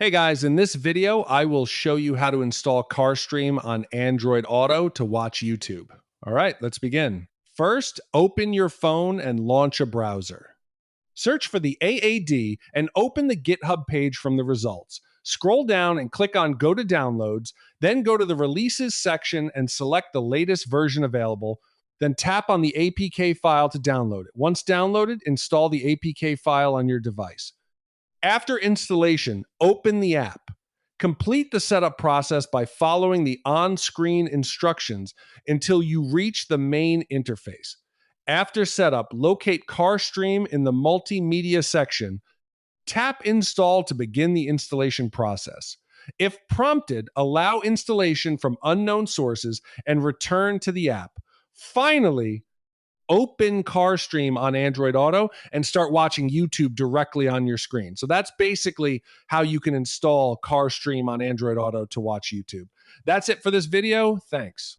Hey guys, in this video, I will show you how to install CarStream on Android Auto to watch YouTube. All right, let's begin. First, open your phone and launch a browser. Search for the AAD and open the GitHub page from the results. Scroll down and click on Go to Downloads, then go to the Releases section and select the latest version available. Then tap on the APK file to download it. Once downloaded, install the APK file on your device. After installation, open the app. Complete the setup process by following the on-screen instructions until you reach the main interface. After setup, locate CarStream in the multimedia section. Tap Install to begin the installation process. If prompted, allow installation from unknown sources and return to the app. Finally, open CarStream on Android Auto and start watching YouTube directly on your screen. So that's basically how you can install CarStream on Android Auto to watch YouTube. That's it for this video. Thanks.